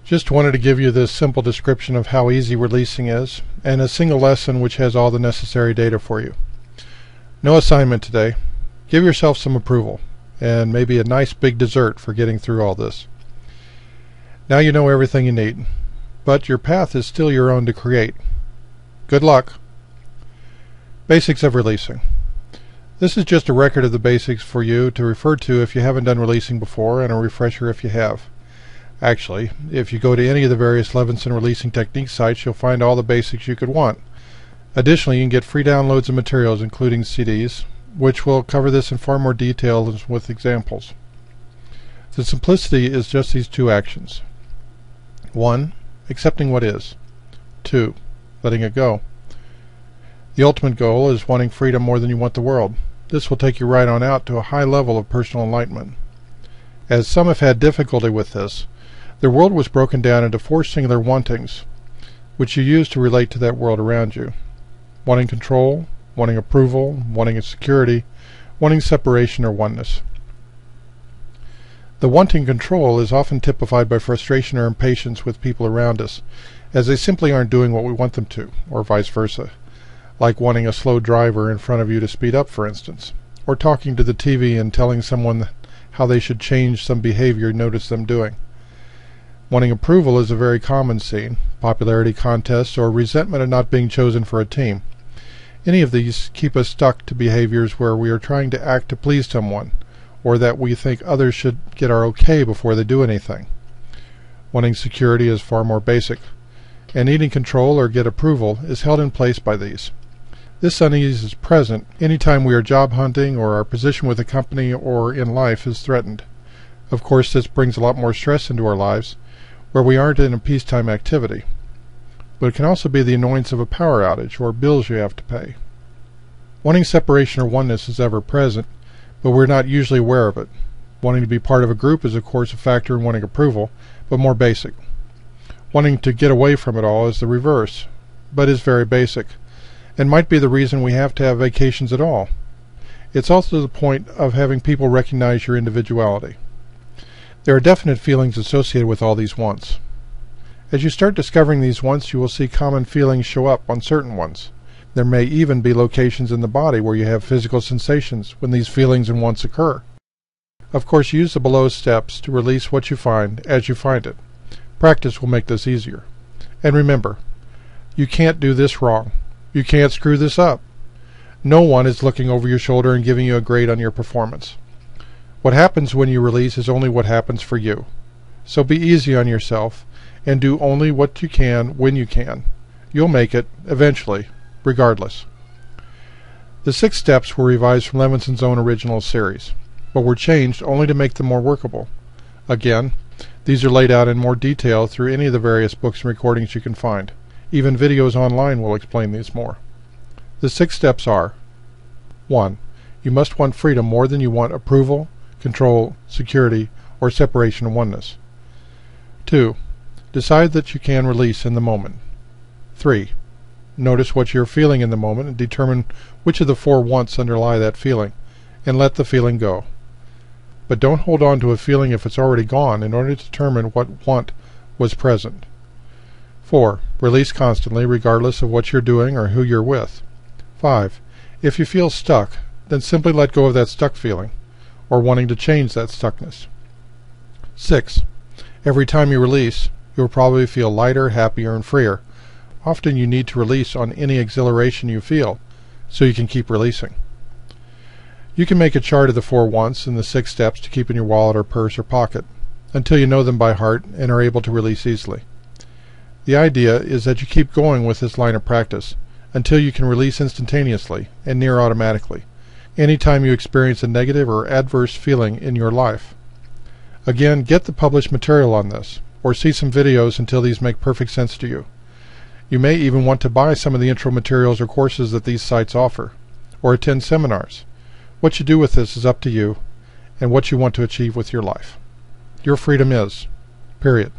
Just wanted to give you this simple description of how easy releasing is, and a single lesson which has all the necessary data for you. No assignment today. Give yourself some approval, and maybe a nice big dessert for getting through all this. Now you know everything you need, but your path is still your own to create. Good luck. Basics of releasing. This is just a record of the basics for you to refer to if you haven't done releasing before, and a refresher if you have. Actually, if you go to any of the various Levinson releasing technique sites, you'll find all the basics you could want. Additionally, you can get free downloads of materials, including CDs, which will cover this in far more detail with examples. The simplicity is just these two actions. 1. Accepting what is. 2. Letting it go. The ultimate goal is wanting freedom more than you want the world. This will take you right on out to a high level of personal enlightenment. As some have had difficulty with this, their world was broken down into 4 singular wantings, which you use to relate to that world around you. Wanting control, wanting approval, wanting security, wanting separation or oneness. The wanting control is often typified by frustration or impatience with people around us, as they simply aren't doing what we want them to, or vice versa, like wanting a slow driver in front of you to speed up, for instance, or talking to the TV and telling someone how they should change some behavior you notice them doing. Wanting approval is a very common scene, popularity contests, or resentment of not being chosen for a team. Any of these keep us stuck to behaviors where we are trying to act to please someone, or that we think others should get our okay before they do anything. Wanting security is far more basic, and needing control or get approval is held in place by these. This unease is present anytime we are job hunting or our position with a company or in life is threatened. Of course, this brings a lot more stress into our lives, where we aren't in a peacetime activity. But it can also be the annoyance of a power outage or bills you have to pay. Wanting separation or oneness is ever present, but we're not usually aware of it. Wanting to be part of a group is of course a factor in wanting approval, but more basic. Wanting to get away from it all is the reverse, but is very basic, and might be the reason we have to have vacations at all. It's also the point of having people recognize your individuality. There are definite feelings associated with all these wants. As you start discovering these wants, you will see common feelings show up on certain ones. There may even be locations in the body where you have physical sensations when these feelings and wants occur. Of course, use the below steps to release what you find as you find it. Practice will make this easier. And remember, you can't do this wrong. You can't screw this up. No one is looking over your shoulder and giving you a grade on your performance. What happens when you release is only what happens for you. So be easy on yourself and do only what you can when you can. You'll make it, eventually, regardless. The 6 steps were revised from Levinson's own original series, but were changed only to make them more workable. Again, these are laid out in more detail through any of the various books and recordings you can find. Even videos online will explain these more. The 6 steps are: 1. You must want freedom more than you want approval, control, security, or separation and oneness. 2. Decide that you can release in the moment. 3. Notice what you're feeling in the moment and determine which of the 4 wants underlie that feeling, and let the feeling go. But don't hold on to a feeling if it's already gone in order to determine what want was present. 4. Release constantly, regardless of what you're doing or who you're with. 5. If you feel stuck, then simply let go of that stuck feeling, or wanting to change that stuckness. 6. Every time you release, you will probably feel lighter, happier, and freer. Often you need to release on any exhilaration you feel, so you can keep releasing. You can make a chart of the 4 wants and the 6 steps to keep in your wallet or purse or pocket, until you know them by heart and are able to release easily. The idea is that you keep going with this line of practice until you can release instantaneously and near automatically, anytime you experience a negative or adverse feeling in your life. Again, get the published material on this, or see some videos until these make perfect sense to you. You may even want to buy some of the intro materials or courses that these sites offer, or attend seminars. What you do with this is up to you, and what you want to achieve with your life. Your freedom is, period.